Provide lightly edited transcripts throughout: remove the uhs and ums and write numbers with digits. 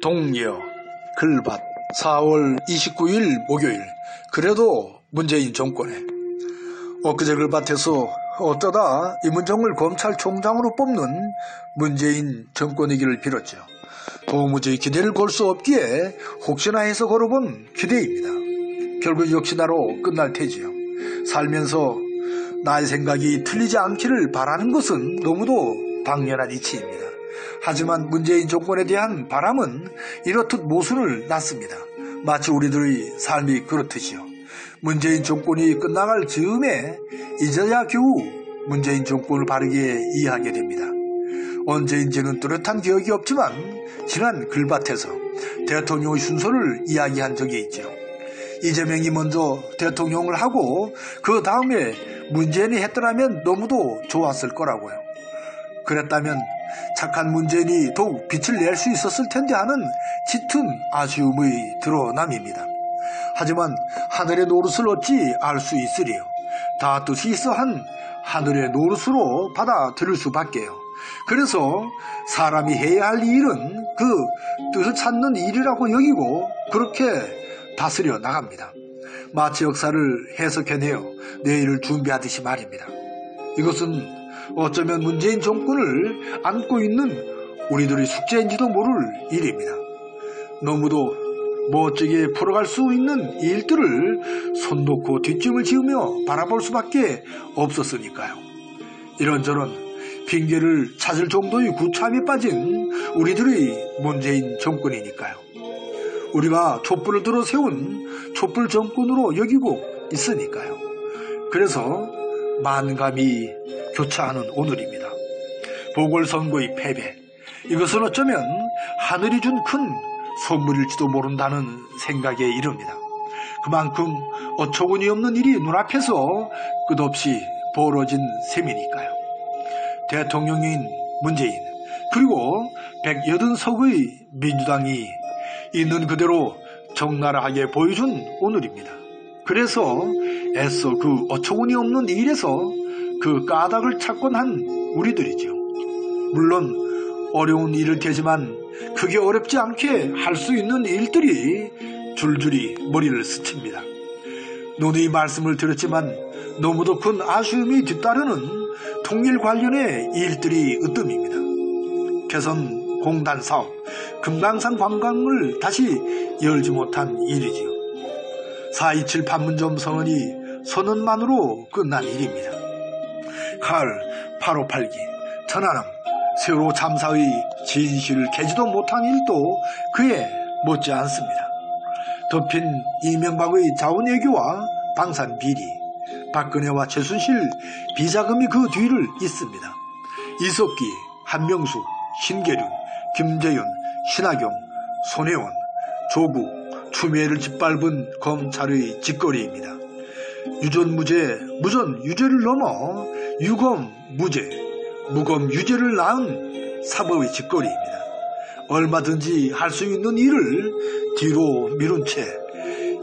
동료 글밭 4월 29일 목요일. 그래도 문재인 정권에 엊그제 글밭에서 어쩌다 임은정을 검찰총장으로 뽑는 문재인 정권이기를 빌었죠. 도무지 기대를 걸 수 없기에 혹시나 해서 걸어본 기대입니다. 결국 역시나로 끝날 테지요. 살면서 나의 생각이 틀리지 않기를 바라는 것은 너무도 당연한 이치입니다. 하지만 문재인 정권에 대한 바람은 이렇듯 모순을 낳습니다. 마치 우리들의 삶이 그렇듯이요. 문재인 정권이 끝나갈 즈음에 이제야 겨우 문재인 정권을 바르게 이해하게 됩니다. 언제인지는 뚜렷한 기억이 없지만 지난 글밭에서 대통령의 순서를 이야기한 적이 있죠. 이재명이 먼저 대통령을 하고 그 다음에 문재인이 했더라면 너무도 좋았을 거라고요. 그랬다면 착한 문재인이 더욱 빛을 낼 수 있었을 텐데 하는 짙은 아쉬움의 드러남입니다. 하지만 하늘의 노릇을 어찌 알 수 있으리요. 다 뜻이 있어 한 하늘의 노릇으로 받아들일 수밖에요. 그래서 사람이 해야 할 일은 그 뜻을 찾는 일이라고 여기고 그렇게 다스려 나갑니다. 마치 역사를 해석해내어 내일을 준비하듯이 말입니다. 이것은 어쩌면 문재인 정권을 안고 있는 우리들의 숙제인지도 모를 일입니다. 너무도 멋지게 풀어갈 수 있는 일들을 손 놓고 뒷짐을 지으며 바라볼 수밖에 없었으니까요. 이런저런 핑계를 찾을 정도의 구차함에 빠진 우리들의 문재인 정권이니까요. 우리가 촛불을 들어 세운 촛불 정권으로 여기고 있으니까요. 그래서 만감이 교차하는 오늘입니다. 보궐선거의 패배, 이것은 어쩌면 하늘이 준 큰 선물일지도 모른다는 생각에 이릅니다. 그만큼 어처구니 없는 일이 눈앞에서 끝없이 벌어진 셈이니까요. 대통령인 문재인 그리고 180석의 민주당이 있는 그대로 적나라하게 보여준 오늘입니다. 그래서 애써 그 어처구니 없는 일에서 그 까닭을 찾곤 한 우리들이죠. 물론 어려운 일일 테지만 그게 어렵지 않게 할 수 있는 일들이 줄줄이 머리를 스칩니다. 논의 말씀을 드렸지만 너무도 큰 아쉬움이 뒤따르는 통일 관련의 일들이 으뜸입니다. 개선 공단 사업, 금강산 관광을 다시 열지 못한 일이지요. 4.27 판문점 선언만으로 끝난 일입니다. 가을 8.58기 천안함 세월호 참사의 진실을 깨지도 못한 일도 그에 못지 않습니다. 덮인 이명박의 자원외교와 방산비리, 박근혜와 최순실 비자금이 그 뒤를 잇습니다. 이석기, 한명숙, 신계륜, 김재윤, 신하경, 손혜원, 조국, 추미애를 짓밟은 검찰의 짓거리입니다. 유전무죄, 무전유죄를 넘어 유검무죄, 무검유죄를 낳은 사법의 짓거리입니다. 얼마든지 할 수 있는 일을 뒤로 미룬 채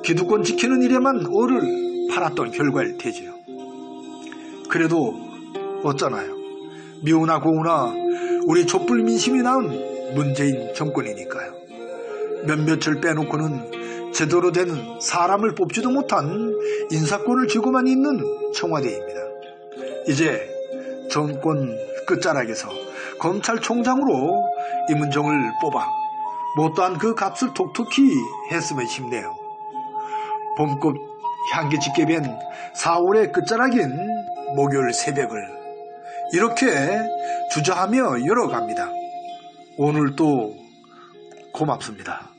기득권 지키는 일에만 얼을 팔았던 결과일 테지요. 그래도 어쩌나요? 미우나 고우나 우리 촛불 민심이 낳은 문재인 정권이니까요. 몇몇을 빼놓고는 제대로 된 사람을 뽑지도 못한 인사권을 쥐고만 있는 청와대입니다. 이제 정권 끝자락에서 검찰총장으로 임은정을 뽑아 못다한 그 값을 톡톡히 했으면 싶네요. 봄꽃 향기 짙게 밴 4월의 끝자락인 목요일 새벽을 이렇게 주저하며 열어갑니다. 오늘도 고맙습니다.